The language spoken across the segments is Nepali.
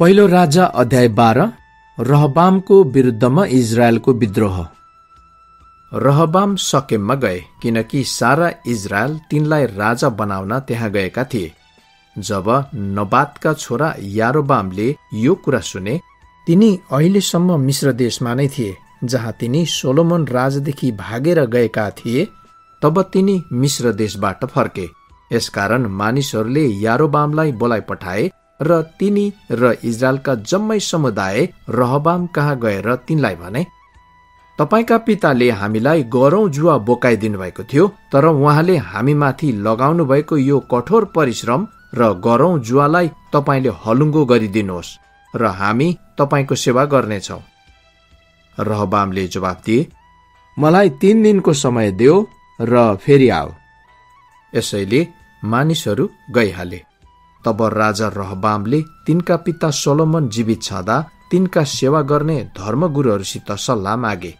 पहिलो राजा अध्याय 12। रहबामको विरुद्धमा इजरायलको विद्रोह। रहबाम शकेममा गए, किनकि सारा इजरायल तिनलाई राजा बनाउन त्यहाँ गएका थिए। जब नबातका छोरा यारोबामले यो कुरा सुने, तिनी अहिलेसम्म मिश्र देशमा नै थिए, जहाँ तिनी सोलोमन राजादेखि भागेर गएका थिए। तब तिनी मिश्र देशबाट फर्के। यसकारण मानिसहरूले यारोबामलाई बोलाइ पठाए र तिनी र इजरायलका जम्मै समुदाय रहबाम कहाँ गएर तिनलाई भने, तपाईका पिताले हामीलाई गरौं जुवा बोकाइदिनु भएको थियो, तर उहाँले हामीमाथि लगाउनु भएको यो कठोर परिश्रम र गरौं जुवालाई तपाईले हलुङ्गो गरिदिनुहोस् र हामी तपाईको सेवा गर्नेछौ। रहबामले जवाफ दिए, मलाई 3 दिनको समय देऊ र फेरि आऊ। यसैले मानिसहरू गइहाले। तब राजा रहबामले तिनका पिता सोलोमन जीवित छँदा तिनका सेवा गर्ने धर्मगुरुहरूसित सल्लाह मागे।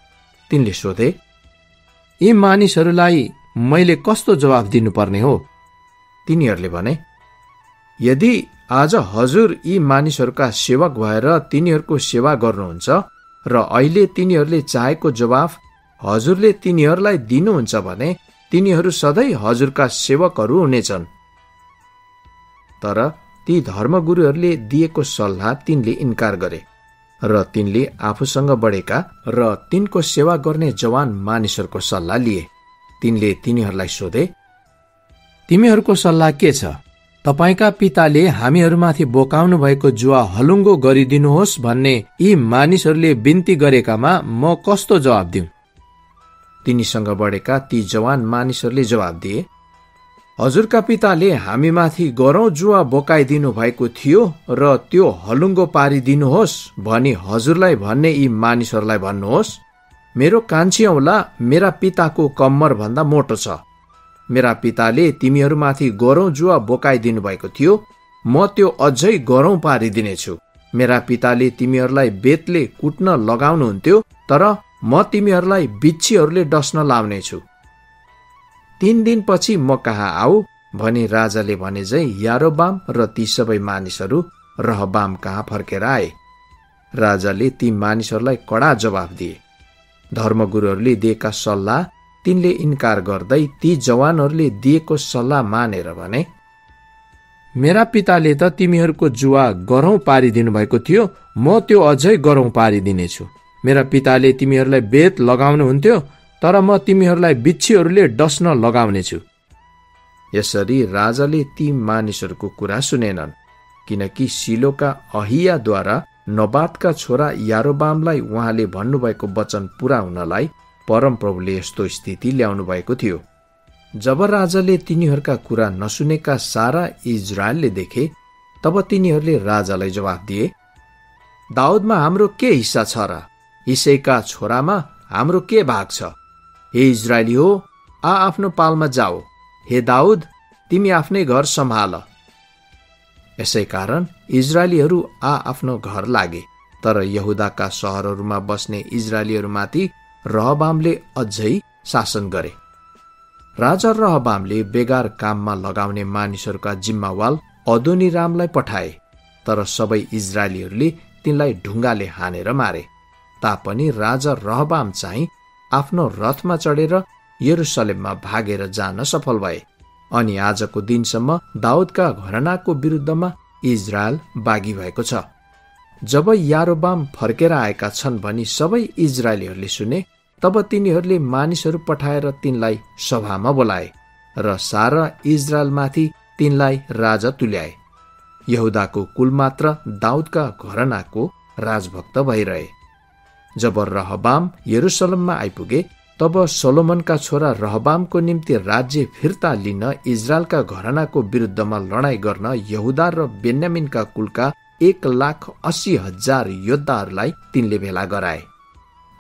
तिनले सोधे, यी मानिसहरूलाई मैले कस्तो जवाफ दिनुपर्ने हो? तिनीहरूले भने, यदि आज हजुर यी मानिसहरूका सेवक भएर तिनीहरूको सेवा गर्नुहुन्छ र अहिले तिनीहरूले चाहेको जवाफ हजुरले तिनीहरूलाई दिनुहुन्छ भने तिनीहरू सधैँ हजुरका सेवकहरू हुनेछन्। तर ती धर्मगुरुहरूले दिएको सल्लाह तिनले इन्कार गरे र तिनले आफूसँग बढेका र तिनको सेवा गर्ने जवान मानिसहरूको सल्लाह लिए। तिनले तिनीहरूलाई सोधे, तिमीहरूको सल्लाह के छ? तपाईका पिताले हामीहरूमाथि बोकाउनु भएको जुवा हलुङ्गो गरिदिनुहोस् भन्ने यी मानिसहरूले बिन्ती गरेकामा म कस्तो जवाब दिउँ? तिनीसँग बढेका ती जवान मानिसहरूले जवाब दिए, हजुरका पिताले हामीमाथि गरौं जुवा बोकाइदिनु भएको थियो र त्यो हलुङ्गो पारिदिनुहोस् भनी हजुरलाई भन्ने यी मानिसहरूलाई भन्नुहोस्, मेरो कान्छी औँला मेरा पिताको कम्मर भन्दा मोटो छ। मेरा पिताले तिमीहरूमाथि गरौं जुवा बोकाइदिनु भएको थियो, म त्यो अझै गरौं पारिदिनेछु। मेरा पिताले तिमीहरूलाई बेतले कुट्न लगाउनुहुन्थ्यो, तर म तिमीहरूलाई बिच्छीहरूले डस्न लाउनेछु। 3 दिनपछि म कहाँ आऊ भनी राजाले भने झै यारोबाम र ती सबै मानिसहरू रहबाम कहाँ फर्केर आए। राजाले ती मानिसहरूलाई कडा जवाफ दिए। धर्मगुरुहरूले दिएका सल्लाह तिनले इन्कार गर्दै ती जवानहरूले दिएको सल्लाह मानेर भने, मेरा पिताले त तिमीहरूको जुवा गरौं पारिदिनु भएको थियो, म त्यो अझै गरौं पारिदिनेछु। मेरा पिताले तिमीहरूलाई बेत लगाउनुहुन्थ्यो, तर म तिमीहरूलाई बिच्छीहरूले डस्न लगाउनेछु। यसरी राजाले ती मानिसहरूको कुरा सुनेनन्, किनकि सिलोका अहियाद्वारा नबातका छोरा यारोबामलाई उहाँले भन्नुभएको वचन पूरा हुनलाई परमप्रभुले यस्तो स्थिति ल्याउनु भएको थियो। जब राजाले तिनीहरूका कुरा नसुनेका सारा इजरायलले देखे, तब तिनीहरूले राजालाई जवाफ दिए, दाउदमा हाम्रो के हिस्सा छ र? इसैका छोरामा हाम्रो के भाग छ? हे इजरायली हो, आफ्नो पालमा जाऊ। हे दाउद, तिमी आफ्नै घर सम्हाल। यसै कारण इजरायलीहरू आफ्नो घर लागे। तर यहुदाका सहरहरूमा बस्ने इजरायलीहरूमाथि रहबामले अझै शासन गरे। राजा रहबामले बेगार काममा लगाउने मानिसहरूका जिम्मावाल अदोनीरामलाई पठाए, तर सबै इजरायलीहरूले तिनलाई ढुङ्गाले हानेर मारे। तापनि राजा रहबाम चाहिँ आफ्नो रथमा चढेर यरुसलेममा भागेर जान सफल भए। अनि आजको दिनसम्म दाउदका घरानाको विरुद्धमा इजरायल बागी भएको छ। जब यारोबाम फर्केर आएका छन् भनी सबै इजरायलीहरूले सुने, तब तिनीहरूले मानिसहरू पठाएर तिनलाई सभामा बोलाए र सारा इजरायलमाथि तिनलाई राजा तुल्याए। यहुदाको कुल मात्र दाउदका घरानाको राजभक्त भइरहे। जब रहबाम यरुसलेममा आइपुगे, तब सोलोमनका छोरा रहबामको निम्ति राज्य फिर्ता लिन इजरायलका घरानाको विरुद्धमा लडाईँ गर्न यहुदा र बेन्यामिनका कुलका 1,80,000 योद्धाहरूलाई तिनले भेला गराए।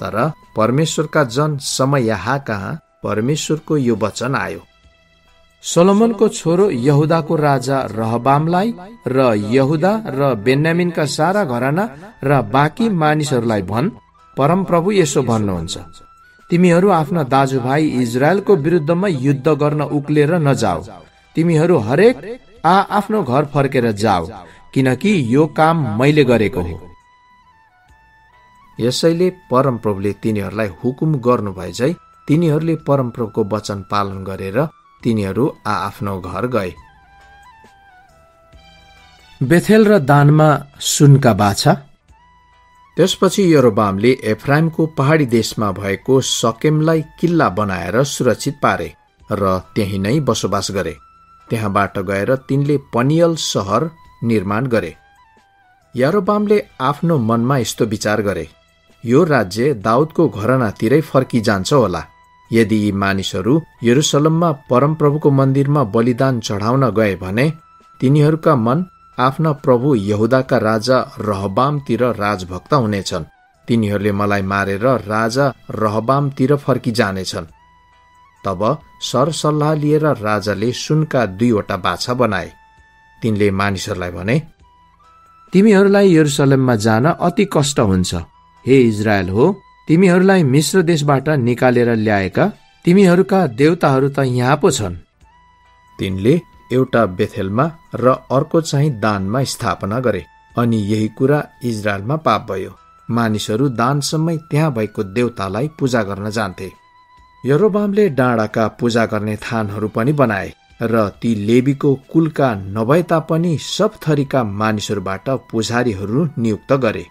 तर परमेश्वरका जन समयाहा कहाँ परमेश्वरको यो वचन आयो, सोलोमनको छोरो यहुदाको राजा रहबामलाई र यहुदा र बेन्यामिनका सारा घराना र बाँकी मानिसहरूलाई भन्, परमप्रभु यसो भन्नुहुन्छ, तिमीहरू आफ्ना दाजुभाइ इजरायलको विरुद्धमा युद्ध गर्न उक्लेर नजाऊ। तिमीहरू हरेक आफ्नो घर फर्केर जाऊ, किनकि यो काम मैले गरेको हो। यसैले परमप्रभुले तिनीहरूलाई हुकुम गर्नुभए झै तिनीहरूले परमप्रभुको वचन पालन गरेर तिनीहरू आफ्नो घर गए। बेथेल र दानमा सुनका बाछा। त्यसपछि यरोबामले एफ्राइमको पहाडी देशमा भएको सकेमलाई किल्ला बनाएर सुरक्षित पारे र त्यही नै बसोबास गरे। त्यहाँबाट गएर तिनले पनियल सहर निर्माण गरे। यरोबामले आफ्नो मनमा यस्तो विचार गरे, यो राज्य दाउदको घरानातिरै फर्किजान्छ होला। यदि यी मानिसहरू यरुसलममा परमप्रभुको मन्दिरमा बलिदान चढाउन गए भने तिनीहरूका मन आफ्ना प्रभु यहुदाका राजा रहबामतिर राजभक्त हुनेछन्। तिनीहरूले मलाई मारेर राजा रहबामतिर फर्किजानेछन्। तब सरसल्लाह लिएर राजाले सुनका 2वटा बाछा बनाए। तिनले मानिसहरूलाई भने, तिमीहरूलाई यरुसलेममा जान अति कष्ट हुन्छ। हे इजरायल हो, तिमीहरूलाई मिश्र देशबाट निकालेर ल्याएका तिमीहरूका देवताहरू त यहाँ पो छन्। तिनले एउटा बेथेलमा र अर्को चाहिँ दानमा स्थापना गरे। अनि यही कुरा इजरायलमा पाप भयो। मानिसहरू दानसम्मै त्यहाँ भएको देवतालाई पूजा गर्न जान्थे। यरोबामले डाँडाका पूजा गर्ने थानहरू पनि बनाए र ती लेवीको कुलका नभए तापनि सब थरीका मानिसहरूबाट पुजारीहरू नियुक्त गरे।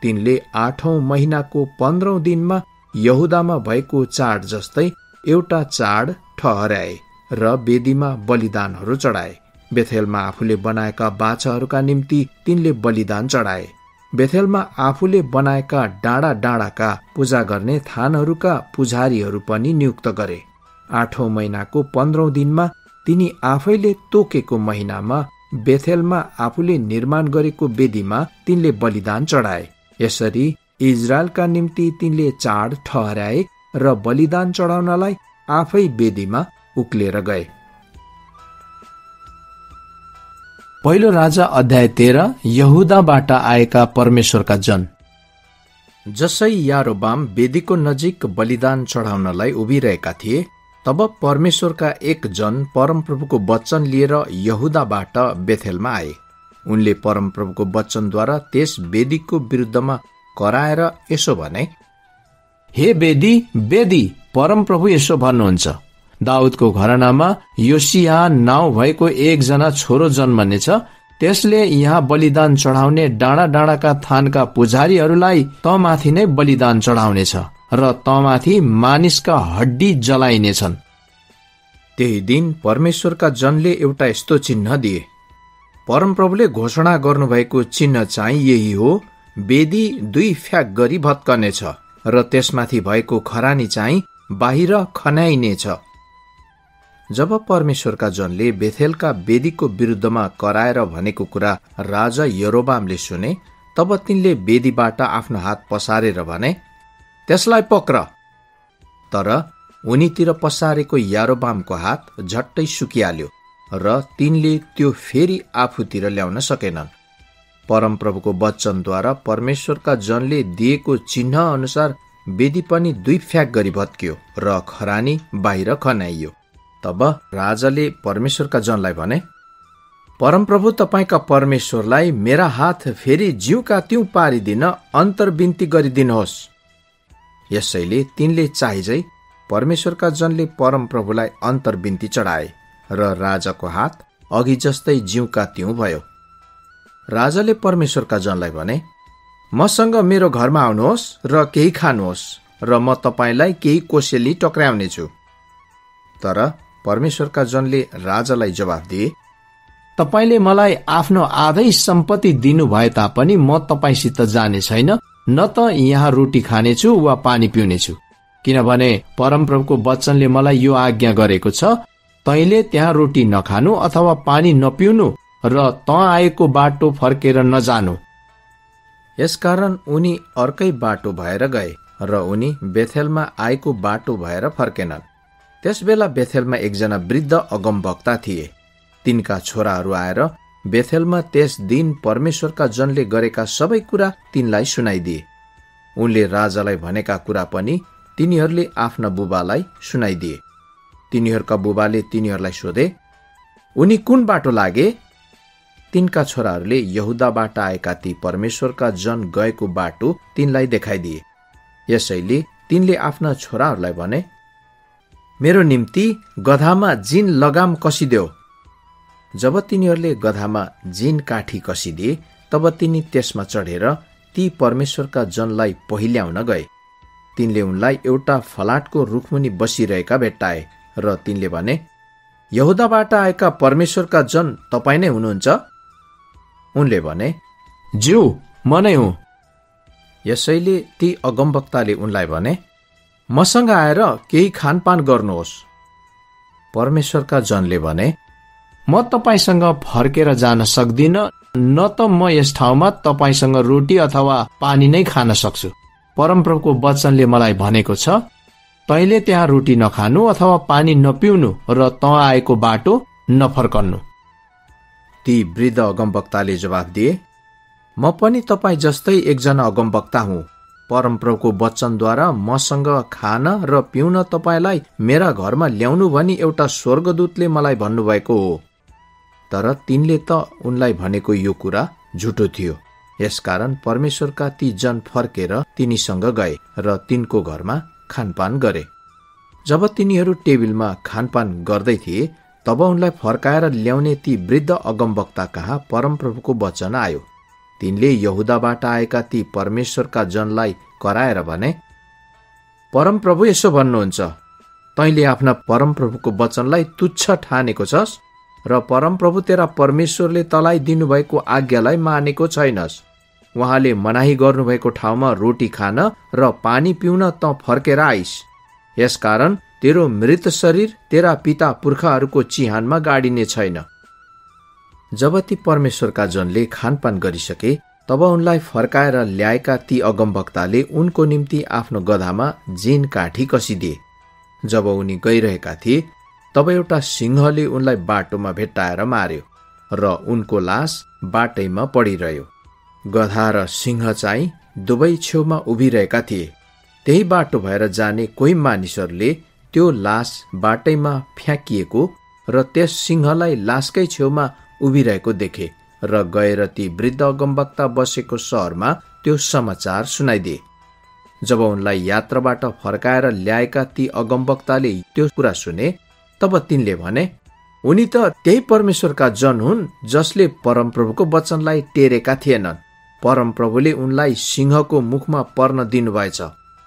तिनले 8औं महिनाको 15औं दिनमा यहुदामा भएको चाड जस्तै एउटा चाड ठहर्याए र वेदीमा बलिदानहरू चढाए। बेथेलमा आफूले बनाएका बाछाहरूका निम्ति तिनले बलिदान चढाए। बेथेलमा आफूले बनाएका डाँडा डाँडाका पूजा गर्ने थानहरूका पुजारीहरू पनि नियुक्त गरे। 8औं महिनाको 15औं दिनमा तिनी आफैले तोकेको महिनामा बेथेलमा आफूले निर्माण गरेको वेदीमा तिनले बलिदान चढाए। यसरी इजरायलका निम्ति तिनले चाड ठहर्याए र बलिदान चढाउनलाई आफै वेदीमा उक्लेर गए। पहिलो राजा अध्याय 13। यहुदाबाट आएका परमेश्वरका जन। जसै यारोबाम वेदीको नजिक बलिदान चढाउनलाई उभिरहेका थिए, तब परमेश्वरका एक जन परमप्रभुको वचन लिएर यहुदाबाट बेथेलमा आए। उनले परमप्रभुको वचनद्वारा त्यस वेदीको विरुद्धमा कराएर यसो भने, हे वेदी, वेदी, परमप्रभु यसो भन्नुहुन्छ, दाउदको घरानामा योसिया नाउँ भएको एकजना छोरो जन्मनेछ। त्यसले यहाँ बलिदान चढाउने डाँडा डाँडाका थानका पुजारीहरूलाई तमाथि नै बलिदान चढाउनेछ र तमाथि मानिसका हड्डी जलाइनेछन्। त्यही दिन परमेश्वरका जनले एउटा यस्तो चिन्ह दिए। परमप्रभुले घोषणा गर्नुभएको चिन्ह चाहिँ यही हो, वेदी 2 फ्याक गरी भत्कनेछ र त्यसमाथि भएको खरानी चाहिँ बाहिर खन्याइनेछ। जब परमेश्वरका जनले बेथेलका वेदीको विरुद्धमा कराएर भनेको कुरा राजा यरोबामले सुने, तब तिनले वेदीबाट आफ्नो हात पसारेर भने, त्यसलाई पक्र। तर उनीतिर पसारेको यारोबामको हात झट्टै सुकिहाल्यो र तिनले त्यो फेरि आफूतिर ल्याउन सकेनन्। परमप्रभुको वचनद्वारा परमेश्वरका जनले दिएको चिन्ह अनुसार वेदी पनि 2 फ्याक गरी भत्कियो र खरानी बाहिर खन्याइयो। तब राजाले परमेश्वरका जनलाई भने, परमप्रभु तपाईका परमेश्वरलाई मेरा हात फेरि जिउका त्यौं पारिदिन अन्तर्विन्ती गरिदिनुहोस्। यसैले तिनले चाहिझै परमेश्वरका जनले परमप्रभुलाई अन्तर्विन्ती चढाए र राजाको हात अघि जस्तै जिउका त्यौं भयो। राजाले परमेश्वरका जनलाई भने, मसँग मेरो घरमा आउनुहोस् र केही खानुहोस् र म तपाईलाई केही कोसेली टक्राउनेछु। तर परमेश्वरका जनले राजालाई जवाफ दिए, तपाईले मलाई आफ्नो आधै सम्पत्ति दिनु भए तापनि म तपाईसित जाने छैन, न त यहाँ रोटी खानेछु वा पानी पिउनेछु। किनभने परमप्रभुको वचनले मलाई यो आज्ञा गरेको छ, तैले त्यहाँ रोटी नखानु अथवा पानी नपिउनु र त आएको बाटो फर्केर नजानु। यसकारण उनी अर्कै बाटो भएर गए र उनी बेथेलमा आएको बाटो भएर फर्केनन्। त्यसबेला बेथेलमा एकजना वृद्ध अगमवक्ता थिए। तिनका छोराहरू आएर बेथेलमा त्यस दिन परमेश्वरका जनले गरेका सबै कुरा तिनलाई सुनाइदिए। उनले राजालाई भनेका कुरा पनि तिनीहरूले आफ्ना बुबालाई सुनाइदिए। तिनीहरूका बुबाले तिनीहरूलाई सोधे, उनी कुन बाटो लागे? तिनका छोराहरूले यहुदाबाट आएका ती परमेश्वरका जन गएको बाटो तिनलाई देखाइदिए। यसैले तिनले आफ्ना छोराहरूलाई भने, मेरो निम्ति गधामा जिन लगाम कसिदेऊ। जब तिनीहरूले गधामा जिन काठी कसिदिए तब तिनी त्यसमा चढेर ती परमेश्वरका जनलाई पहिल्याउन गए। तिनले उनलाई एउटा फलाटको रुखमुनि बसिरहेका भेट्टाए र तिनले भने, यहुदाबाट आएका परमेश्वरका जन तपाईँ नै हुनुहुन्छ? उनले भने, ज्यू, म नै हुँ। यसैले ती अगमवक्ताले उनलाई भने, मसँग आएर केही खानपान गर्नुहोस्। परमेश्वरका जनले भने, म तपाईँसँग फर्केर जान सक्दिन, न त म यस ठाउँमा तपाईँसँग रोटी अथवा पानी नै खान सक्छु। परमप्रभुको वचनले मलाई भनेको छ, तैँले त्यहाँ रोटी नखानु अथवा पानी नपिउनु र तँ आएको बाटो नफर्कन्नु। ती वृद्ध अगमवक्ताले जवाफ दिए, म पनि तपाईँ जस्तै एकजना अगमवक्ता हुँ। परमप्रभुको वचनद्वारा मसँग खान र पिउन तपाईँलाई मेरा घरमा ल्याउनु भनी एउटा स्वर्गदूतले मलाई भन्नुभएको हो। तर तिनले त उनलाई भनेको यो कुरा झुटो थियो। यसकारण परमेश्वरका ती जन फर्केर तिनीसँग गए र तिनको घरमा खानपान गरे। जब तिनीहरू टेबिलमा खानपान गर्दै थिए तब उनलाई फर्काएर ल्याउने ती वृद्ध अगमवक्ता कहाँ परमप्रभुको वचन आयो। तिनले यहुदाबाट आएका ती परमेश्वरका जनलाई कराएर भने, परमप्रभु यसो भन्नुहुन्छ, तैँले आफ्ना परमप्रभुको वचनलाई तुच्छ ठानेको छस् र परमप्रभु तेरा परमेश्वरले तँलाई दिनुभएको आज्ञालाई मानेको छैनस्। उहाँले मनाही गर्नुभएको ठाउँमा रोटी खान र पानी पिउन तँ फर्केर आइस। यसकारण तेरो मृत शरीर तेरा पिता पुर्खाहरूको चिहानमा गाडिने छैन। जब ती परमेश्वरका जनले खानपान गरिसके तब उनलाई फर्काएर ल्याएका ती अगमवक्ताले उनको निम्ति आफ्नो गधामा जिन काठी कसिदिए। जब उनी गइरहेका थिए तब एउटा सिंहले उनलाई बाटोमा भेट्टाएर मार्यो र उनको लास बाटैमा पडिरह्यो। गधा र सिंह चाहिँ दुवै छेउमा उभिरहेका थिए। त्यही बाटो भएर जाने कोही मानिसहरूले त्यो लास बाटैमा फ्याँकिएको र त्यस सिंहलाई लासकै छेउमा उभिरहेको देखे र गएर ती वृद्ध अगमवक्ता बसेको शहरमा त्यो समाचार सुनाइदिए। जब उनलाई यात्राबाट फर्काएर ल्याएका ती अगमवक्ताले त्यो कुरा सुने तब तिनले भने, उनी त त्यही परमेश्वरका जन हुन् जसले परमप्रभुको वचनलाई टेरेका थिएनन्। परमप्रभुले उनलाई सिंहको मुखमा पर्न दिनुभएछ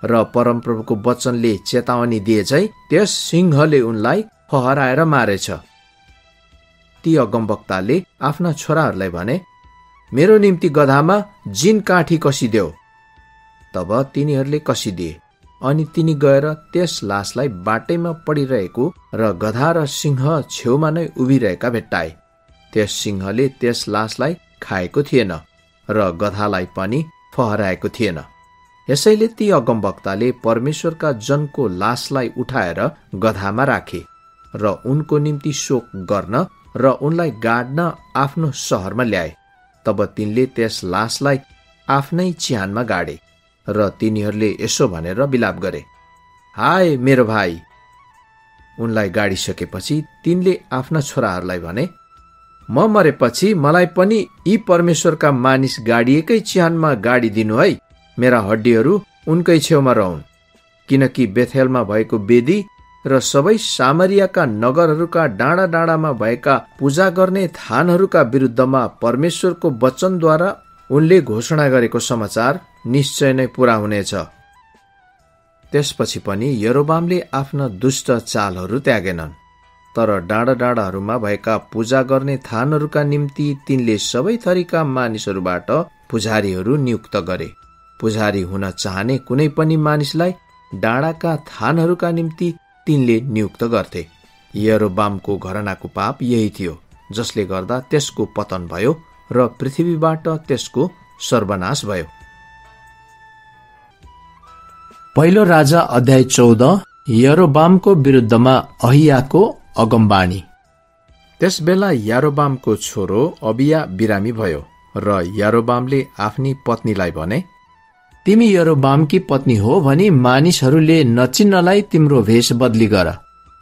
र परमप्रभुको वचनले चेतावनी दिए चाहिँ त्यस सिंहले उनलाई फहराएर मारेछ। ती अगमवक्ताले आफ्ना छोराहरूलाई भने, मेरो निम्ति गधामा जिन काठी कसिदेऊ। तब तिनीहरूले कसिदिए। अनि तिनी गएर त्यस लासलाई बाटैमा पडिरहेको र गधा र सिंह छेउमा नै उभिरहेका भेट्टाए। त्यस सिंहले त्यस लासलाई खाएको थिएन र गधालाई पनि फहराएको थिएन। यसैले ती अगमवक्ताले परमेश्वरका जनको लासलाई उठाएर गधामा राखे र उनको निम्ति शोक गर्न र उनलाई गाड्न आफ्नो शहरमा ल्याए। तब तिनले त्यस लासलाई आफ्नै चिहानमा गाडे र तिनीहरूले यसो भनेर बिलाप गरे, हाय मेरो भाइ। उनलाई गाडिसकेपछि तिनले आफ्ना छोराहरूलाई भने, म मरेपछि मलाई पनि यी परमेश्वरका मानिस गाडिएकै चिहानमा गाडिदिनु है। मेरा हड्डीहरू उनकै छेउमा रहन्। किनकि बेथेलमा भएको वेदी र सबै सामरियाका नगरहरूका डाँडा डाँडामा भएका पूजा गर्ने थानहरूका विरुद्धमा परमेश्वरको वचनद्वारा उनले घोषणा गरेको समाचार निश्चय नै पूरा हुनेछ। त्यसपछि पनि यरोबामले आफ्ना दुष्ट चालहरू त्यागेनन्, तर डाँडा डाँडाहरूमा भएका पूजा गर्ने थानहरूका निम्ति तिनले सबै थरीका मानिसहरूबाट पुजारीहरू नियुक्त गरे। पुजारी हुन चाहने कुनै पनि मानिसलाई डाँडाका थानहरूका निम्ति तिनले नियुक्त गर्थे। यरोबामको घरानाको पाप यही थियो, जसले गर्दा त्यसको पतन भयो र पृथ्वीबाट त्यसको सर्वनाश भयो। पहिलो राजा अध्याय 14। यरोबामको विरुद्धमा अहियाको अगमबाणी। त्यस बेला यारोबामको छोरो अबिया बिरामी भयो र यारोबामले आफ्नी पत्नीलाई भने, तिमी यरोबामकी पत्नी हो भनी मानिसहरूले नचिन्नलाई तिम्रो भेष बदली गर।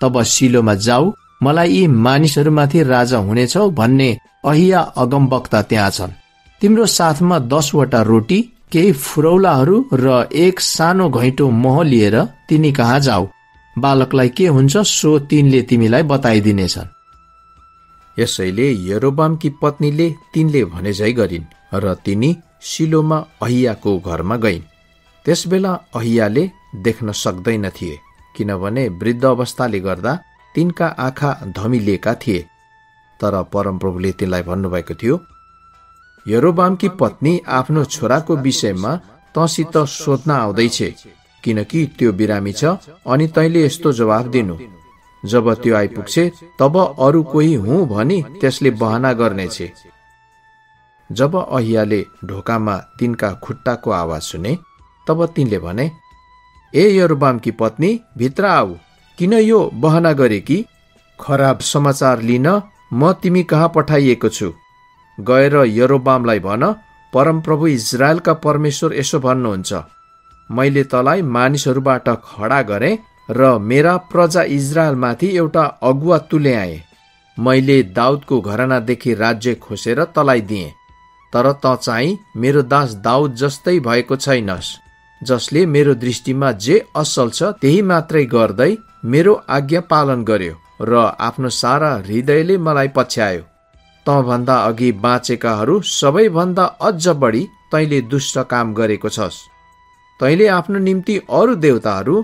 तब सिलोमा जाऊ मलाई यी मानिसहरूमाथि राजा हुनेछौ भन्ने अहिया अगमवक्ता त्यहाँ छन्। तिम्रो साथमा 10 वटा रोटी, केही फुरौलाहरू र एक सानो घैँटो मह लिएर तिनी कहाँ जाऊ। बालकलाई के हुन्छ सो तिनले तिमीलाई बताइदिनेछन्। यसैले यरोबामकी पत्नीले तिनले भनेझै गरिन् र तिनी शिलोमा अहियाको घरमा गइन्। त्यसबेला अहियाले देख्न सक्दैनथिए, किनभने वृद्ध अवस्थाले गर्दा तिनका आँखा धमिलिएका थिए। तर परमप्रभुले तिनलाई भन्नुभएको थियो, यरोबामकी पत्नी आफ्नो छोराको विषयमा तँसित सोध्न आउँदैछ, किनकि त्यो बिरामी छ अनि तैँले यस्तो जवाफ दिनु। जब त्यो आइपुग्छे तब अरू कोही हुँ भनी त्यसले बहाना गर्नेछ। जब अहियाले ढोकामा तिनका खुट्टाको आवाज सुने तब तिनले भने, ए यरोबामकी पत्नी, भित्र आऊ। किन यो बहाना गरे कि? खराब समाचार लिन म तिमी कहाँ पठाइएको छु। गएर यरोबामलाई भन, परमप्रभु इजरायलका परमेश्वर यसो भन्नुहुन्छ, मैले तँलाई मानिसहरूबाट खडा गरे र मेरा प्रजा इजरायलमाथि एउटा अगुवा तुल्याएँ। मैले दाउदको घरानादेखि राज्य खोसेर तँलाई दिएँ, तर तँ चाहिँ मेरो दास दाउद जस्तै भएको छैनस्, जसले मेरो दृष्टिमा जे असल छ त्यही मात्रै गर्दै मेरो आज्ञा पालन गर्यो र आफ्नो सारा हृदयले मलाई पछ्यायो। तँभन्दा अघि बाँचेकाहरू सबैभन्दा अझ बढी तैँले दुष्ट काम गरेको छस्। तैँले आफ्नो निम्ति अरू देवताहरू,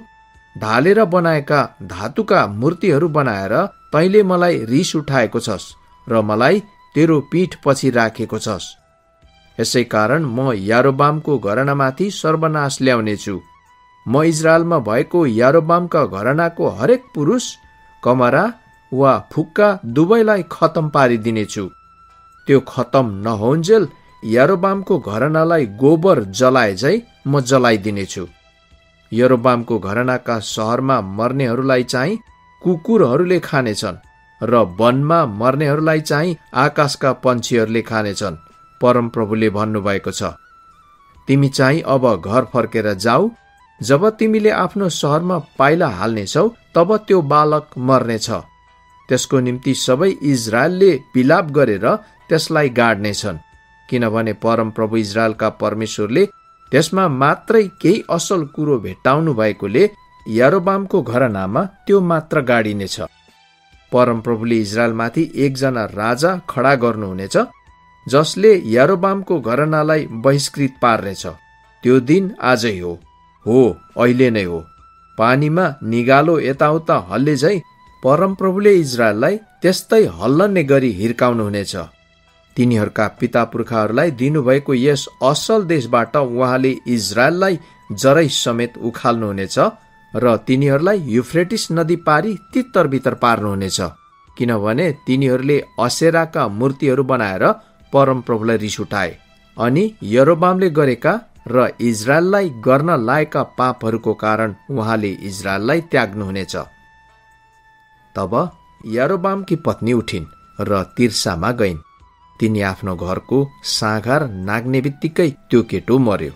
ढालेर बनाएका धातुका मूर्तिहरू बनाएर तैँले मलाई रिस उठाएको छस् र मलाई तेरो पीठ पछि राखेको छस्। यसै कारण म यारोबामको घरानामाथि सर्वनाश ल्याउनेछु। म इजरायलमा भएको यारोबामका घरानाको हरेक पुरुष, कमरा वा फुक्का दुवैलाई खतम पारिदिनेछु। त्यो खतम नहोन्जेल यारोबामको घरानालाई गोबर जलाए झै म जलाइदिनेछु। यरोबामको घरानाका शहरमा मर्नेहरूलाई चाहिँ कुकुरहरूले खानेछन् र वनमा मर्नेहरूलाई चाहिँ आकाशका पन्छीहरूले खानेछन्। परमप्रभुले भन्नुभएको छ, तिमी चाहिँ अब घर फर्केर जाऊ। जब तिमीले आफ्नो शहरमा पाइला हाल्नेछौ तब त्यो बालक मर्नेछ। त्यसको निम्ति सबै इजरायलले विलाप गरेर त्यसलाई गाड्नेछन्, किनभने परमप्रभु इजरायलका परमेश्वरले त्यसमा मात्रै केही असल कुरो भेट्टाउनु भएकोले यारोबामको घरानामा त्यो मात्र गाडिनेछ। परमप्रभुले इजरायलमाथि एकजना राजा खडा गर्नुहुनेछ, जसले यारोबामको घरानालाई बहिष्कृत पार्नेछ। त्यो दिन आजै हो, अहिले नै हो। पानीमा निगालो यताउता हल्ले झै परमप्रभुले इजरायललाई त्यस्तै हल्लने गरी हिर्काउनुहुनेछ। तिनीहरूका पिता पुर्खाहरूलाई दिनुभएको यस असल देशबाट उहाँले इजरायललाई जरै समेत उखाल्नुहुनेछ र तिनीहरूलाई युफ्रेटिस नदी पारी तित्तर बितर पार्नुहुनेछ, किनभने तिनीहरूले असेराका मूर्तिहरू बनाएर परमप्रभुलाई रिस उठाए अनि यरोबामले गरेका र इजरायललाई गर्न लाएका पापहरूको कारण उहाँले इजरायललाई त्याग्नुहुनेछ। तब यारोबामकी पत्नी उठिन् र तिर्सामा गइन्। तिनी आफ्नो घरको साँघार नाग्ने बित्तिकै त्यो केटो मर्यो।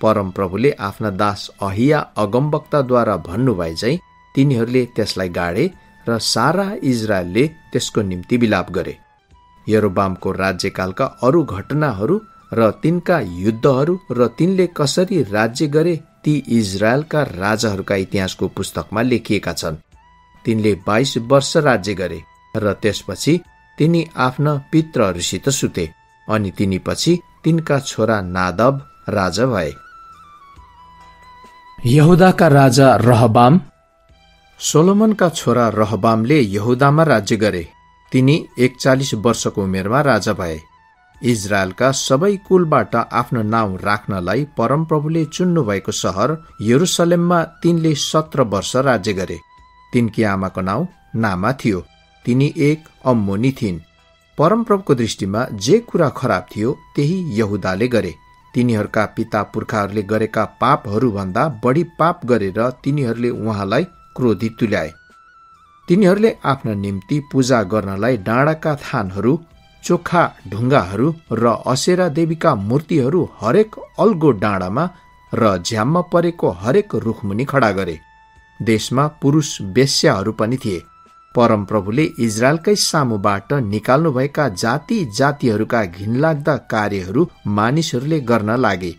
परमप्रभुले आफ्ना दास अहिया अगमवक्ताद्वारा भन्नुभए झै तिनीहरूले त्यसलाई गाडे र सारा इजरायलले त्यसको निम्ति विलाप गरे। यरोबामको राज्यकालका अरू घटनाहरू र तिनका युद्धहरू र तिनले कसरी राज्य गरे ती इजरायलका राजाहरूका इतिहासको पुस्तकमा लेखिएका छन्। तिनले 22 वर्ष राज्य गरे र त्यसपछि तिनी आफ्ना पितृहरूसित सुते अनि तिनी पछि तिनका छोरा नादब राजा भए। यहुदाका राजा रहबाम। सोलोमनका छोरा रहबामले यहुदामा राज्य गरे। तिनी 41 वर्षको उमेरमा राजा भए। इजरायलका सबै कुलबाट आफ्नो नाउँ राख्नलाई परमप्रभुले चुन्नुभएको सहर यरुसलेममा तिनले 17 वर्ष राज्य गरे। तिनकी आमाको नाउँ नामा थियो। तिनी एक अम्मोनी थिइन्। परमप्रभुको दृष्टिमा जे कुरा खराब थियो त्यही यहुदाले गरे। तिनीहरूका पिता पुर्खाहरूले गरेका पापहरूभन्दा बढी पाप गरेर तिनीहरूले उहाँलाई क्रोधित तुल्याए। तिनीहरूले आफ्ना निम्ति पूजा गर्नलाई डाँडाका थानहरू, चोखा ढुङ्गाहरू र असेरा देवीका मूर्तिहरू हरेक अल्गो डाँडामा र झ्याममा परेको हरेक रुखमुनि खडा गरे। देशमा पुरुष वेश्याहरू पनि थिए। परमप्रभुले इजरायलकै सामुबाट निकाल्नुभएका जाति जातिहरूका घिनलाग्दा कार्यहरू मानिसहरूले गर्न लागे।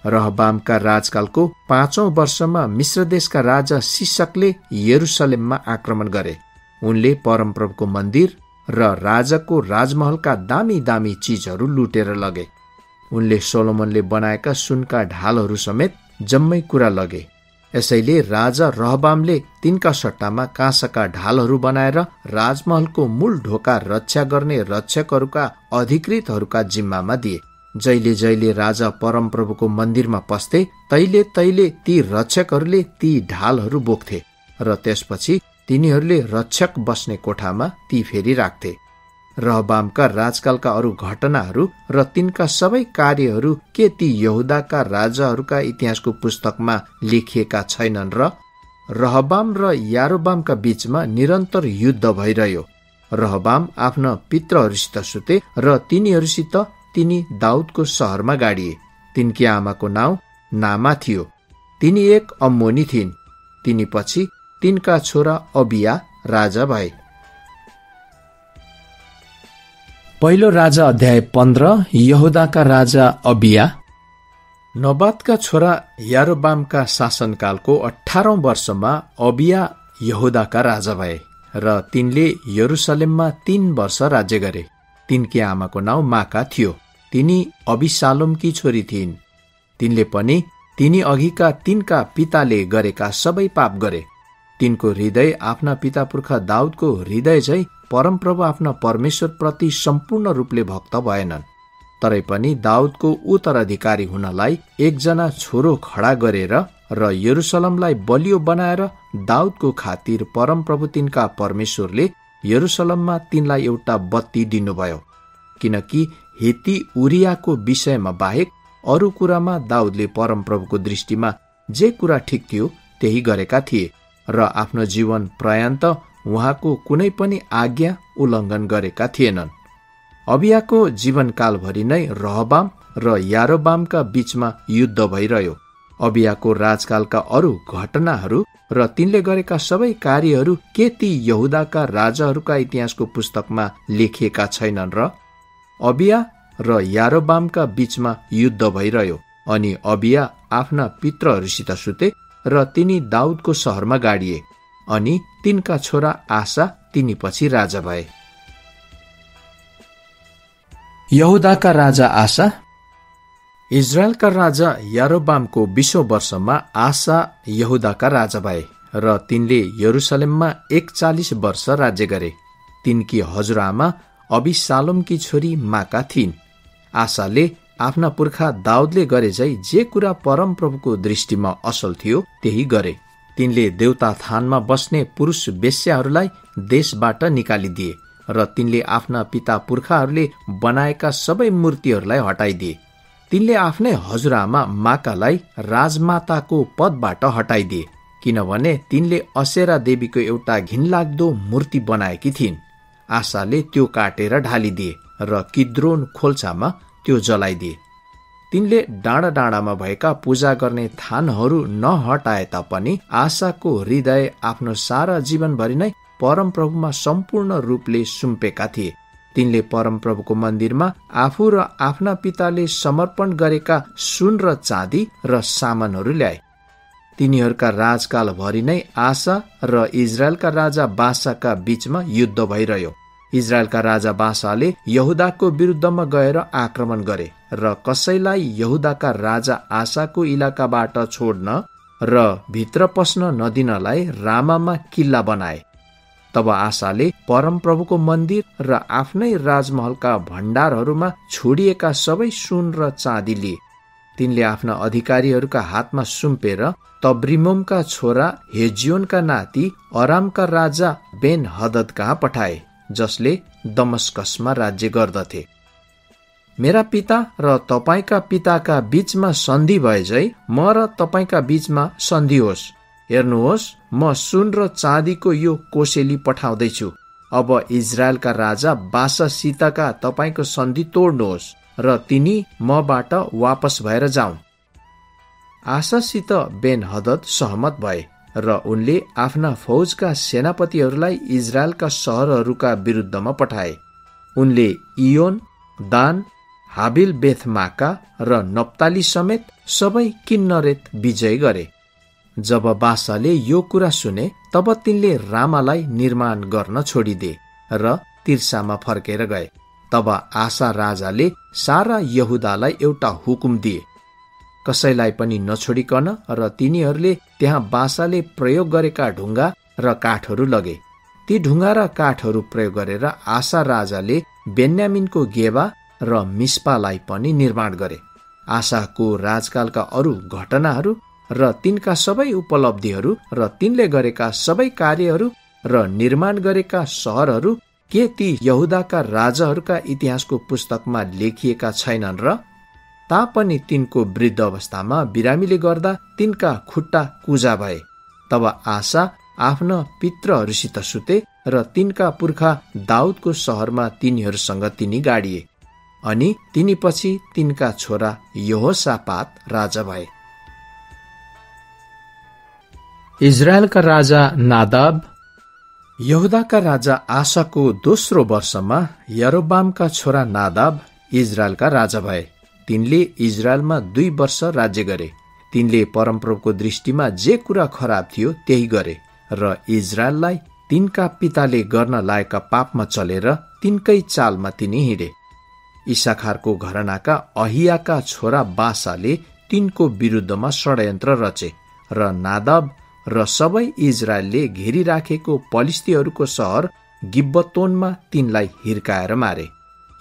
रहबामका राजकालको 5औं वर्षमा मिश्र देशका राजा सिसकले यरुसलेममा आक्रमण गरे। उनले परमप्रभुको मन्दिर र राजाको राजमहलका दामी दामी चीजहरू लुटेर लगे। उनले सोलोमनले बनाएका सुनका ढालहरू समेत जम्मै कुरा लगे। यसैले राजा रहबामले तिनका सट्टामा काँसाका ढालहरू बनाएर राजमहलको मूल ढोका रक्षा गर्ने रक्षकहरूका अधिकृतहरूका जिम्मामा दिए। जहिले जहिले राजा परमप्रभुको मन्दिरमा पस्थे तैले तैले ती रक्षकहरूले ती ढालहरू बोक्थे र त्यसपछि तिनीहरूले रक्षक बस्ने कोठामा ती फेरि राख्थे। रहबामका राजकालका अरू घटनाहरू र तिनका सबै कार्यहरू के ती यहुदाका राजाहरूका इतिहासको पुस्तकमा लेखिएका छैनन् र? रहबाम र यारोबामका बीचमा निरन्तर युद्ध भइरह्यो। रहबाम आफ्ना पितृहरूसित सुते र तिनीहरूसित तिनी दाउदको सहरमा गाडिए। तिनकी आमाको नाउँ नामा थियो। तिनी एक अम्मोनी थिइन्। तिनी पछि तिनका छोरा अबिया राजा भए। पहिलो राजा अध्याय 15। यहुदाका राजा अबिया। नबातका छोरा यारोबामका शासनकालको 18औं वर्षमा अबिया यहुदाका राजा भए र तिनले यरुसलेममा 3 वर्ष राज्य गरे। तिनकी आमाको नाउँ माका थियो। तिनी अबिसालोमकी छोरी थिइन्। तिनले पनि तिनी अघिका तिनका पिताले गरेका सबै पाप गरे। तिनको हृदय आफ्ना पिता पुर्खा दाउदको हृदय झै परमप्रभु आफ्ना परमेश्वर प्रति सम्पूर्ण रूपले भक्त भएनन्। तरै पनि दाउदको उत्तराधिकारी हुनलाई एकजना छोरो खडा गरेर र यरुसलमलाई बलियो बनाएर दाउदको खातिर परमप्रभु तिनका परमेश्वरले यरुसलममा तिनलाई एउटा बत्ती दिनुभयो। किनकि हेती उरियाको विषयमा बाहेक अरू कुरामा दाउदले परमप्रभुको दृष्टिमा जे कुरा ठिक थियो त्यही गरेका थिए र आफ्नो जीवन पर्यन्त उहाँको कुनै पनि आज्ञा उल्लङ्घन गरेका थिएनन्। अबियाको जीवनकालभरि नै रहबाम र यारोबामका बीचमा युद्ध भइरह्यो। अबियाको राजकालका अरू घटनाहरू र तिनले गरेका सबै कार्यहरू के ती यहुदाका राजाहरूका इतिहासको पुस्तकमा लेखिएका छैनन् र? अबिया र यारोबामका बीचमा युद्ध भइरह्यो अनि अबिया आफ्ना पितृहरूसित सुते र तिनी दाउदको सहरमा गाडिए अनि तिनका छोरा आसा तिनी पछि राजा भए। यहुदाका राजा आसा। इजरायलका राजा यारोबामको 20औं वर्षमा आसा यहुदाका राजा भए र तिनले यरुसलेममा 41 वर्ष राज्य गरे। तिनकी हजुरआमा अबिसालोमकी छोरी माका थिइन्। आसाले आफ्ना पुर्खा दाउदले गरे झै जे कुरा परमप्रभुको दृष्टिमा असल थियो त्यही गरे। तिनले देवता थानमा बस्ने पुरुष वेश्याहरूलाई देशबाट निकालिदिए र तिनले आफ्ना पिता पुर्खाहरूले बनाएका सबै मूर्तिहरूलाई हटाइदिए। तिनले आफ्नै हजुरआमा माकालाई राजमाताको पदबाट हटाइदिए किनभने तिनले असेरा देवीको एउटा घिनलाग्दो मूर्ति बनाएकी थिइन्। आसाले त्यो काटेर ढालिदिए र किद्रोन खोल्सामा त्यो जलाइदिए। तिनले डाँडा डाँडामा भएका पूजा गर्ने थानहरू नहटाए तापनि आसाको हृदय आफ्नो सारा जीवनभरि नै परमप्रभुमा सम्पूर्ण रूपले सुम्पेका थिए। तिनले परमप्रभुको मन्दिरमा आफू र आफ्ना पिताले समर्पण गरेका सुन र चाँदी र सामानहरू ल्याए। तिनीहरूका राजकालभरि नै आसा र इजरायलका राजा बासाका बीचमा युद्ध भइरह्यो। इजरायलका राजा बासाले यहुदाको विरुद्धमा गएर आक्रमण गरे र कसैलाई यहुदाका राजा आसाको इलाकाबाट छोड्न र भित्र पस्न नदिनलाई रामामा किल्ला बनाए। तब आसाले परमप्रभुको मन्दिर र आफ्नै राजमहलका भण्डारहरूमा छोडिएका सबै सुन र चाँदी लिए। तिनले आफ्ना अधिकारीहरूका हातमा सुम्पेर तब्रिमोमका छोरा हेजियोनका नाति अरामका राजा बेन हदद कहाँ पठाए, जसले दमस्कसमा राज्य गर्दथे। मेरा पिता र तपाईका पिताका बीचमा सन्धि भए झै म र तपाईका बीचमा सन्धि होस्। हेर्नुहोस्, म सुन र चाँदीको यो कोसेली पठाउँदैछु। अब इजरायलका राजा बासासितका तपाईको सन्धि तोड्नुहोस् र तिनी मबाट वापस भएर जाउन्। आसासित बेन हदद सहमत भए र उनले आफ्ना फौजका सेनापतिहरूलाई इजरायलका सहरहरूका विरुद्धमा पठाए। उनले इयोन, दान, हाबिल बेथमाका र नप्ताली समेत सबै किन्नरेत विजय गरे। जब बासाले यो कुरा सुने तब तिनले रामालाई निर्माण गर्न छोडिदिए र तिर्सामा फर्केर गए। तब आसा राजाले सारा यहुदालाई एउटा हुकुम दिए, कसैलाई पनि नछोडिकन, र तिनीहरूले त्यहाँ बासाले प्रयोग गरेका ढुङ्गा र काठहरू लगे। ती ढुङ्गा र काठहरू प्रयोग गरेर आसा राजाले बेन्यामिनको गेबा र मिस्पालाई पनि निर्माण गरे। आसाको राजकालका अरू घटनाहरू र तिनका सबै उपलब्धिहरू र तिनले गरेका सबै कार्यहरू र निर्माण गरेका सहरहरू के ती यहुदाका राजाहरूका इतिहासको पुस्तकमा लेखिएका छैनन् र? तापनि तिनको वृद्ध अवस्थामा बिरामीले गर्दा तिनका खुट्टा कुजा भए। तब आसा आफ्ना पितृहरूसित सुते र तिनका पुर्खा दाउदको सहरमा तिनीहरूसँग तिनी गाडिए। अनि तिनीपछि तिनका छोरा यहोसापात राजा भए। इजरायलका राजा नादाब। यहुदाका राजा आसाको दोस्रो वर्षमा यरोबामका छोरा नादाब इजरायलका राजा भए। तिनले इजरायलमा 2 वर्ष राज्य गरे। तिनले परमप्रभुको दृष्टिमा जे कुरा खराब थियो त्यही गरे र इजरायललाई तिनका पिताले गर्न लाएका पापमा चलेर तिनकै चालमा तिनी हिँडे। इसाखारको घरानाका अहियाका छोरा बासाले तिनको विरुद्धमा षड्यन्त्र रचे र नादाब र सबै इजरायलले घेरिराखेको पलिस्तीहरूको सहर गिब्बतोनमा तिनलाई हिर्काएर मारे।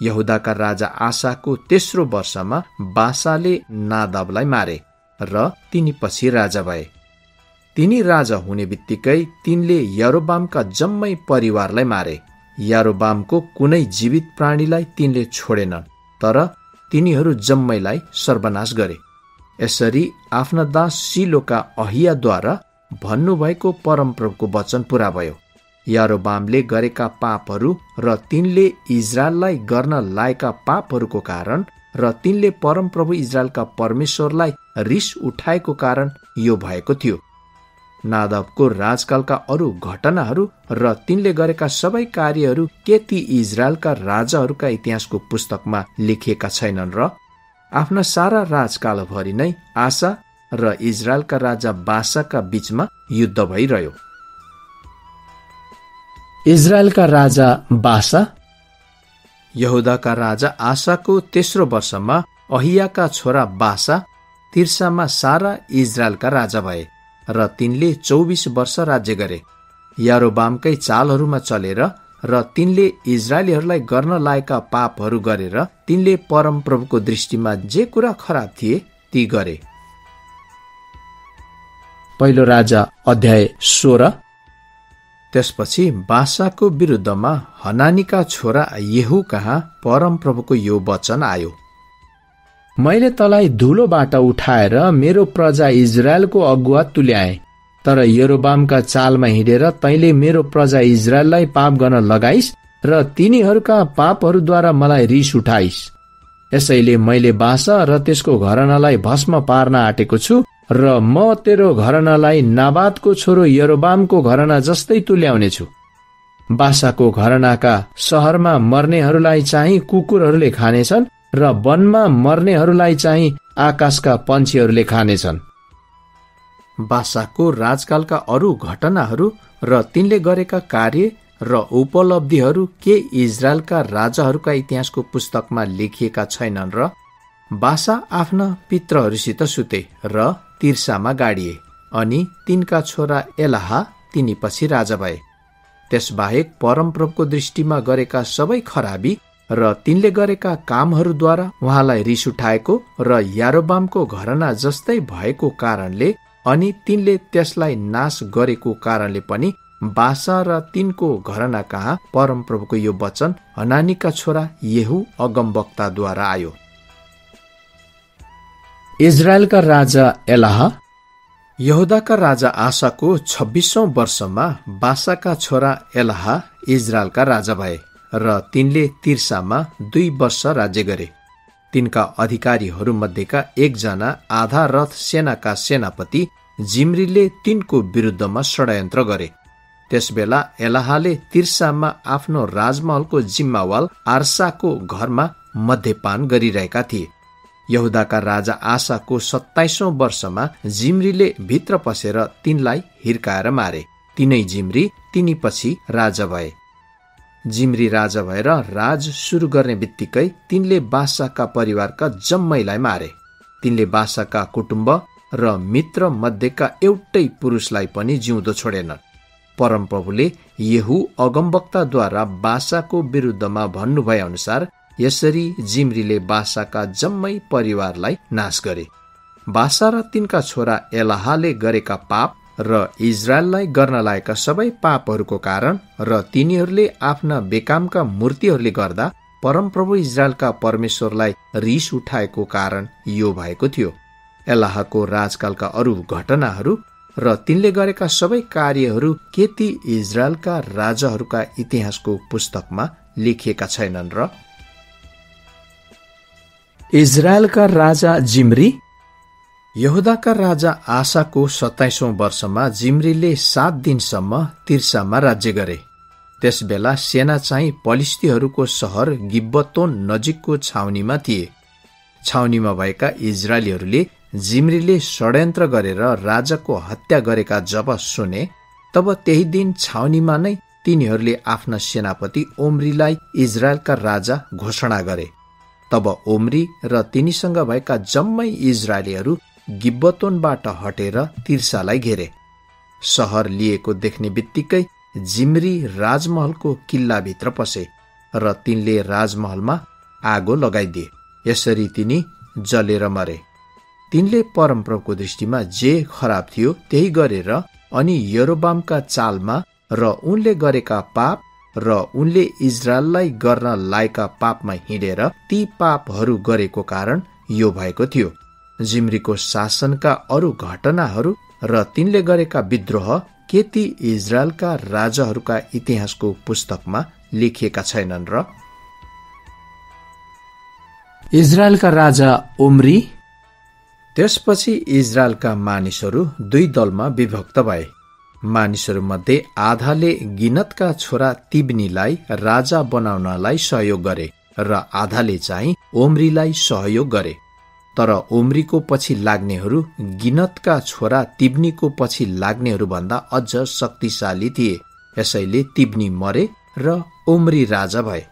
यहुदाका राजा आसाको तेस्रो वर्षमा बासाले नादाबलाई मारे र तिनी पछि राजा भए। तिनी राजा हुने बित्तिकै तिनले यरोबामका जम्मै परिवारलाई मारे। यरोबामको कुनै जीवित प्राणीलाई तिनले छोडेनन्, तर तिनीहरू जम्मैलाई सर्वनाश गरे। यसरी आफ्ना दास सिलोका अहियाद्वारा भन्नुभएको परमप्रभुको वचन पूरा भयो। यरोबामले गरेका पापहरू र तिनले इजरायललाई गर्न लाएका पापहरूको कारण र तिनले परमप्रभु इजरायलका परमेश्वरलाई रिस उठाएको कारण यो भएको थियो। नादाबको राजकालका अरू घटनाहरू र तिनले गरेका सबै कार्यहरू के ती इजरायलका राजाहरूका इतिहासको पुस्तकमा लेखिएका छैनन् र? आफ्ना सारा राजकालभरि नै आसा र इजरायलका राजा बासाका बीचमा युद्ध भइरह्यो। इजरायलका राजा बासा। यहुदाका राजा आसाको तेस्रो वर्षमा अहियाका छोरा बासा तिर्सामा सारा इजरायलका राजा भए र तिनले 24 वर्ष राज्य गरे। यरोबामकै चालहरूमा चलेर र तिनले इजरायलीहरूलाई गर्न लाएका पापहरू गरेर तिनले परमप्रभुको दृष्टिमा जे कुरा खराब थिए ती गरे। पहिलो राजा अध्याय 16। त्यसपछि बासाको विरुद्धमा हनानीका छोरा येहू कहाँ परमप्रभुको यो वचन आयो, मैले तँलाई धुलोबाट उठाएर मेरो प्रजा इजरायलको अगुवा तुल्याएँ, तर यरोबामका चालमा हिँडेर तैँले मेरो प्रजा इजरायललाई पाप गर्न लगाइस् र तिनीहरूका पापहरूद्वारा मलाई रिस उठाइस्। यसैले मैले बासा र त्यसको घरनालाई भस्म पार्न आँटेको छु र म तेरो घरनालाई नाबादको छोरो यरोबामको घरना जस्तै तुल्याउने छु। बासाको घरनाका सहरमा मर्नेहरूलाई चाहिँ कुकुरहरूले खानेछन् र वनमा मर्नेहरूलाई चाहिँ आकाशका पन्छीहरूले खानेछन्। बासाको राजकालका अरू घटनाहरू र तिनले गरेका कार्य र उपलब्धिहरू के इजरायलका राजाहरूका इतिहासको पुस्तकमा लेखिएका छैनन् र? बासा आफ्ना पितृहरूसित सुते र तिर्सामा गाडिए, अनि तिनका छोरा एलाहा तिनी पछि राजा भए। त्यसबाहेक परमप्रभुको दृष्टिमा गरेका सबै खराबी र तिनले गरेका कामहरूद्वारा उहाँलाई रिस उठाएको र यारोबामको घरना जस्तै भएको कारणले अनि तिनले त्यसलाई नाश गरेको कारणले पनि बासा र तिनको घरना कहाँ परमप्रभुको यो वचन हनानीका छोरा येहू अगमवक्ताद्वारा आयो। इजरायलका राजा एलाहा। यहुदाका राजा आसाको 26औं वर्षमा बासाका छोरा एलाहा इजरायलका राजा भए र तिनले तिर्सामा 2 वर्ष राज्य गरे। तिनका अधिकारीहरूमध्येका एकजना आधा रथ सेनाका सेनापति जिम्रीले तिनको विरुद्धमा षड्यन्त्र गरे। त्यसबेला एलाहले तिर्सामा आफ्नो राजमहलको जिम्मावाल आर्साको घरमा मध्यपान गरिरहेका थिए। यहुदाका राजा आसाको 27औं वर्षमा जिम्रीले भित्र पसेर तिनलाई हिर्काएर मारे। तिनै जिम्री तिनीपछि राजा भए। जिम्री राजा भएर राज सुरु गर्ने बित्तिकै तिनले बासाका परिवारका जम्मैलाई मारे। तिनले बासाका कुटुम्ब र मित्र मध्येका एउटै पुरुषलाई पनि जिउँदो छोडेनन्। परमप्रभुले येहू अगमवक्ताद्वारा बासाको विरुद्धमा भन्नुभए अनुसार यसरी जिम्रीले बासाका जम्मै परिवारलाई नाश गरे। बासा र तिनका छोरा एलाहले गरेका पाप र इजरायललाई गर्न लागेका सबै पापहरूको कारण र तिनीहरूले आफ्ना बेकामका मूर्तिहरूले गर्दा परमप्रभु इजरायलका परमेश्वरलाई रिस उठाएको कारण यो भएको थियो। एलाहको राजकालका अरू घटनाहरू र तिनले गरेका सबै कार्यहरू के ती इजरायलका राजाहरूका इतिहासको पुस्तकमा लेखिएका छैनन् र? इजरायलका राजा जिम्री। यहुदाका राजा आसाको 27औं वर्षमा जिम्रीले 7 दिनसम्म तिर्सामा राज्य गरे। त्यसबेला सेना चाहिँ पलिस्तीहरूको सहर गिब्बतोन नजिकको छाउनीमा थिए। छाउनीमा भएका इजरायलीहरूले जिम्रीले षड्यन्त्र गरेर राजाको हत्या गरेका जब सुने, तब त्यही दिन छाउनीमा नै तिनीहरूले आफ्ना सेनापति ओम्रीलाई इजरायलका राजा घोषणा गरे। तब ओम्री र तिनीसँग भएका जम्मै इजरायलीहरू गिब्बतोनबाट हटेर तिर्सालाई घेरे। सहर लिएको देख्ने बित्तिकै जिम्री राजमहलको किल्लाभित्र पसे र तिनले राजमहलमा आगो लगाइदिए। यसरी तिनी जलेर मरे। तिनले परमप्रभुको दृष्टिमा जे खराब थियो त्यही गरेर अनि यरोबामका चालमा र उनले गरेका पाप र उनले इजरायललाई गर्न लायका पापमा हिँडेर ती पापहरू गरेको कारण यो भएको थियो। जिम्रीको शासनका अरू घटनाहरू र तिनले गरेका विद्रोह के ती इजरायलका राजाहरूका इतिहासको पुस्तकमा लेखिएका छैनन् र? इजरायलका राजा ओम्री। त्यसपछि इजरायलका मानिसहरू 2 दलमा विभक्त भए। मानिसहरूमध्ये आधाले गिनतका छोरा तिब्नीलाई राजा बनाउनलाई सहयोग गरे र आधाले चाहिँ ओम्रीलाई सहयोग गरे। तर ओम्रीको पछि लाग्नेहरू गिनतका छोरा तिब्नीको पछि लाग्नेहरू भन्दा अझ शक्तिशाली थिए। यसैले तिब्नी मरे र ओम्री राजा भए।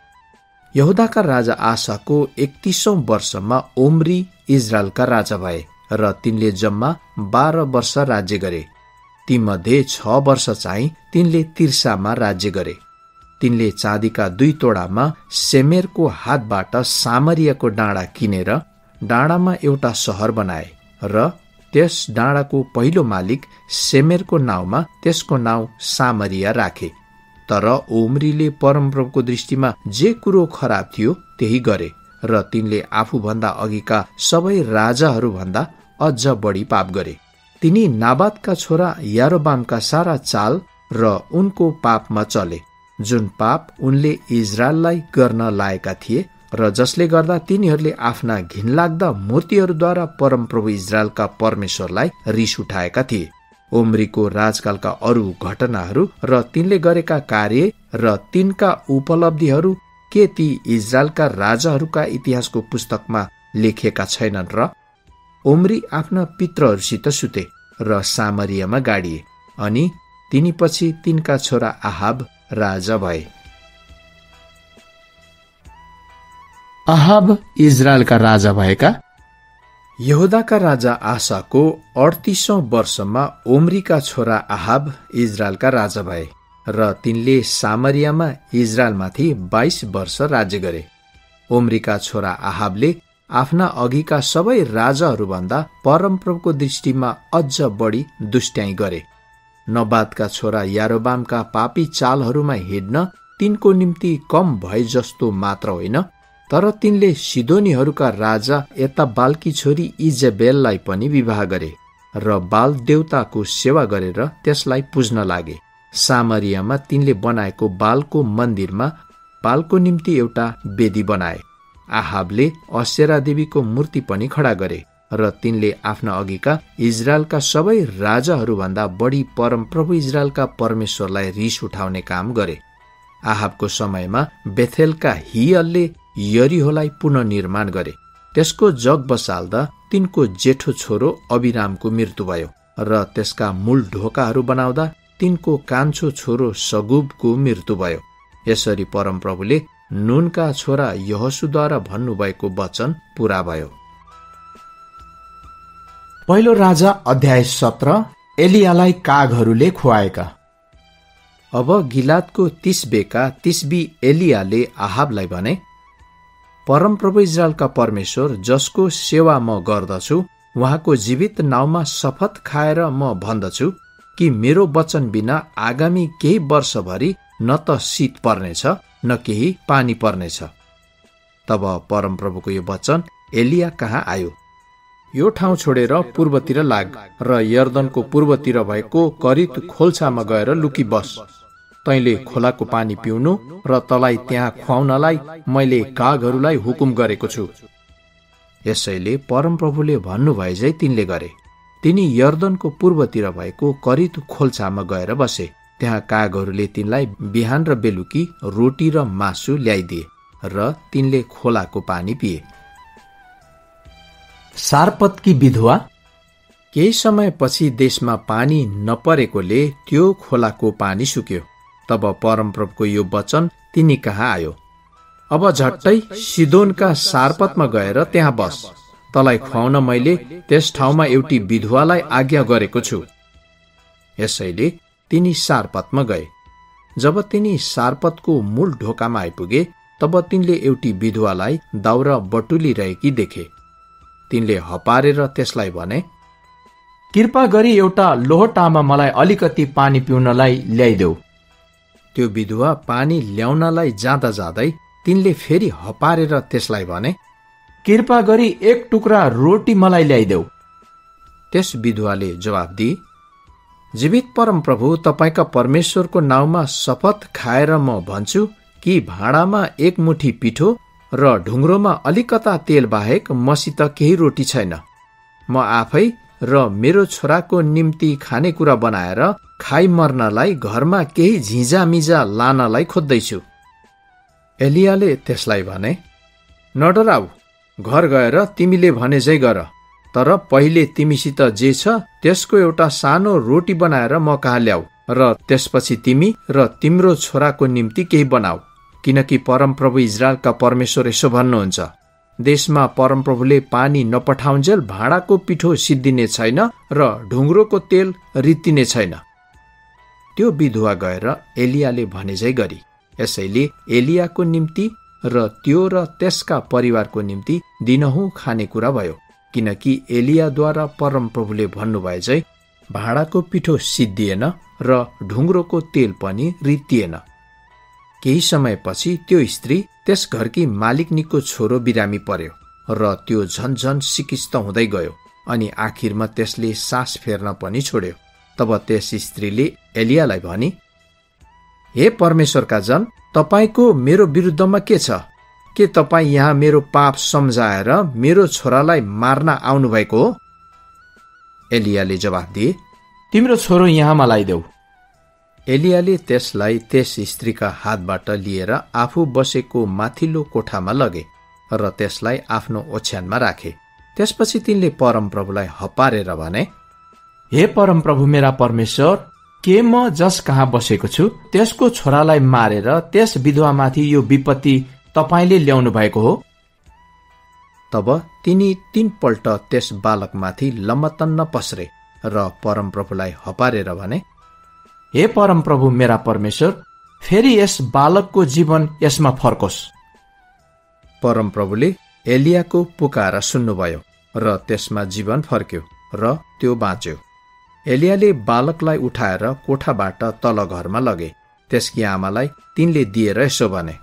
यहुदाका राजा आसाको 31औं वर्षमा ओम्री इजरायलका राजा भए र तिनले जम्मा 12 वर्ष राज्य गरे। तीमध्ये 6 वर्ष चाहिँ तिनले तिर्सामा राज्य गरे। तिनले चाँदीका 2 तोडामा सेमेरको हातबाट सामरियाको डाँडा किनेर डाँडामा एउटा सहर बनाए र त्यस डाँडाको पहिलो मालिक सेमेरको नाउँमा त्यसको नाउँ सामरिया राखे। तर ओम्रीले परमप्रभुको दृष्टिमा जे कुरो खराब थियो त्यही गरे र तिनले आफूभन्दा अघिका सबै राजाहरूभन्दा अझ बढी पाप गरे। तिनी नाबातका छोरा यारोबामका सारा चाल र उनको पापमा चले, जुन पाप उनले इजरायललाई गर्न लाएका थिए र जसले गर्दा तिनीहरूले आफ्ना घिनलाग्दा मूर्तिहरूद्वारा परमप्रभु इजरायलका परमेश्वरलाई रिस उठाएका थिए। ओम्रीको राजकालका अरू घटनाहरू र तिनले गरेका कार्य र तिनका उपलब्धिहरू के ती इजरायलका राजाहरूका इतिहासको पुस्तकमा लेखिएका छैनन् र? ओम्री आफ्ना पितृहरूसित सुते र सामरियामा गाडिए अनि तिनीपछि तिनका छोरा आहाब राजा भए। आहाब इजरायलका राजा भएका। यहुदाका राजा आसाको 38औं वर्षमा ओम्रीका छोरा आहाब इजरायलका राजा भए र तिनले सामरियामा इजरायलमाथि 22 वर्ष राज्य गरे। ओम्रीका छोरा आहाबले आफ्ना अघिका सबै राजाहरूभन्दा परमप्रभुको दृष्टिमा अझ बढी दुष्ट्याइ गरे। नबातका छोरा यारोबामका पापी चालहरूमा हिँड्न तिनको निम्ति कम भए जस्तो मात्र होइन, तर तिनले सिदोनीहरूका राजा एताबालकी छोरी इजेबेललाई पनि विवाह गरे र बाल देवताको सेवा गरेर त्यसलाई पुज्न लागे। सामरियामा तिनले बनाएको बालको मन्दिरमा बालको निम्ति एउटा वेदी बनाए। आहाबले अशेरा देवीको मूर्ति पनि खडा गरे र तिनले आफ्ना अघिका इजरायलका सबै राजाहरूभन्दा बढी परमप्रभु इजरायलका परमेश्वरलाई रिस उठाउने काम गरे। आहाबको समयमा बेथेलका हियलले यरीहोलाई पुनर्निर्माण गरे। त्यसको जग बसाल्दा तिनको जेठो छोरो अबिरामको मृत्यु भयो र त्यसका मूल ढोकाहरू बनाउँदा तिनको कान्छो छोरो सगुबको मृत्यु भयो। यसरी परमप्रभुले नूनका छोरा यहोशूद्वारा भन्नुभएको वचन पूरा भयो। पहिलो राजा अध्याय 17। एलियालाई कागहरूले खुवाएका। अब गिलादको तिस्बेका तिस्बी एलियाले आहाबलाई भने, परमप्रभु इजरायलका परमेश्वर जसको सेवा म गर्दछु उहाँको जीवित नाउँमा शपथ खाएर म भन्दछु कि मेरो वचन बिना आगामी केही वर्षभरि न त शीत पर्नेछ न केही पानी पर्नेछ। तब परमप्रभुको यो वचन एलिया कहाँ आयो, यो ठाउँ छोडेर पूर्वतिर लाग र यर्दनको पूर्वतिर भएको करित खोल्छामा गएर लुकी बस। तैँले खोलाको पानी पिउनु र तलाई त्यहाँ खुवाउनलाई मैले कागहरूलाई हुकुम गरेको छु। यसैले परमप्रभुले भन्नुभए झै तिनले गरे। तिनी यर्दनको पूर्वतिर भएको करित खोल्छामा गएर बसे। त्यहाँ कागहरूले तिनलाई बिहान र बेलुकी रोटी र मासु ल्याइदिए र तिनले खोलाको पानी पिए। सारपतकी विधवा। केही समयपछि देशमा पानी नपरेकोले त्यो खोलाको पानी सुक्यो। तब परमप्रभुको यो वचन तिनी कहाँ आयो, अब झट्टै सिदोनका सारपतमा गएर त्यहाँ बस। तलाई खुवाउन मैले त्यस ठाउँमा एउटी विधवालाई आज्ञा गरेको छु। यसैले तिनी सारपतमा गए। जब तिनी सारपतको मूल ढोकामा आइपुगे तब तिनले एउटी विधवालाई दाउरा बटुलिरहेकी देखे। तिनले हपारेर त्यसलाई भने, कृपा गरी एउटा लोहटामा मलाई अलिकति पानी पिउनलाई ल्याइदेऊ। त्यो विधवा पानी ल्याउनलाई जाँदा जाँदै तिनले फेरि हपारेर त्यसलाई भने, कृपा गरी एक टुक्रा रोटी मलाई ल्याइदेऊ। त्यस विधवाले जवाफ दिए, जीवित परमप्रभु तपाईँका परमेश्वरको नाउँमा शपथ खाएर म भन्छु कि भाँडामा एक मुठी पिठो र ढुङ्ग्रोमा अलिकता तेल बाहेक मसित केही रोटी छैन। म आफै र मेरो छोराको निम्ति खानेकुरा बनाएर खाइ मर्नलाई घरमा केही झिझामिझा लानलाई खोज्दैछु। एलियाले त्यसलाई भने, नडराऊ, घर गएर तिमीले भने झै गर, तर पहिले तिमीसित जे छ त्यसको एउटा सानो रोटी बनाएर म कहाँ ल्याऊ र त्यसपछि तिमी र तिम्रो छोराको निम्ति केही बनाऊ। किनकि परमप्रभु इजरायलका परमेश्वर यसो भन्नुहुन्छ, देशमा परमप्रभुले पानी नपठाउन्जेल भाँडाको पिठो सिद्धिने छैन र ढुङ्ग्रोको तेल रित्तिने छैन। त्यो विधवा गएर एलियाले भनेझै गरी। यसैले एलियाको निम्ति र त्यो र त्यसका परिवारको निम्ति दिनहुँ खानेकुरा भयो। किनकि एलियाद्वारा परमप्रभुले भन्नुभए झै भाँडाको पिठो सिद्धिएन र ढुङ्ग्रोको तेल पनि रित्तिएन। केही समयपछि त्यो स्त्री त्यस घरकी मालिकनीको छोरो बिरामी पर्यो र त्यो झनझन सिकिस्त हुँदै गयो अनि आखिरमा त्यसले सास फेर्न पनि छोड्यो। तब त्यस स्त्रीले एलियालाई भनी, हे परमेश्वरका जन, तपाईको मेरो विरुद्धमा के छ? के तपाईँ यहाँ मेरो पाप सम्झाएर मेरो छोरालाई मार्न आउनुभएको हो? एलियाले जवाफ दिए, तिम्रो छोरो यहाँ मलाई देऊ। एलियाले त्यसलाई त्यस स्त्रीका हातबाट लिएर आफू बसेको माथिल्लो कोठामा लगे र त्यसलाई आफ्नो ओछ्यानमा राखे। त्यसपछि तिनले परमप्रभुलाई हपारेर भने, हे परमप्रभु मेरा परमेश्वर, के म जस कहाँ बसेको छु त्यसको छोरालाई मारेर त्यस विधवामाथि यो विपत्ति तपाईले ल्याउनु भएको हो? तब तिनी 3 पल्ट त्यस बालकमाथि लमतन्न पस्रे र परमप्रभुलाई हपारेर भने, हे परमप्रभु मेरा परमेश्वर, फेरि यस बालकको जीवन यसमा फर्कोस्। परमप्रभुले एलियाको पुकार सुन्नुभयो र त्यसमा जीवन फर्क्यो र त्यो बाँच्यो। एलियाले बालकलाई उठाएर कोठाबाट तल घरमा लगे। त्यसकी आमालाई तिनले दिएर यसो भने,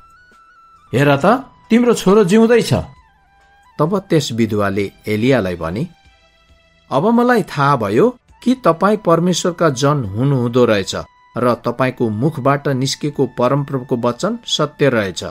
हेर त, तिम्रो छोरो जिउँदैछ। तब त्यस विधवाले एलियालाई भनी, अब मलाई थाहा भयो कि तपाईँ परमेश्वरका जन हुनुहुँदो रहेछ र तपाईँको मुखबाट निस्केको परमप्रभुको वचन सत्य रहेछ।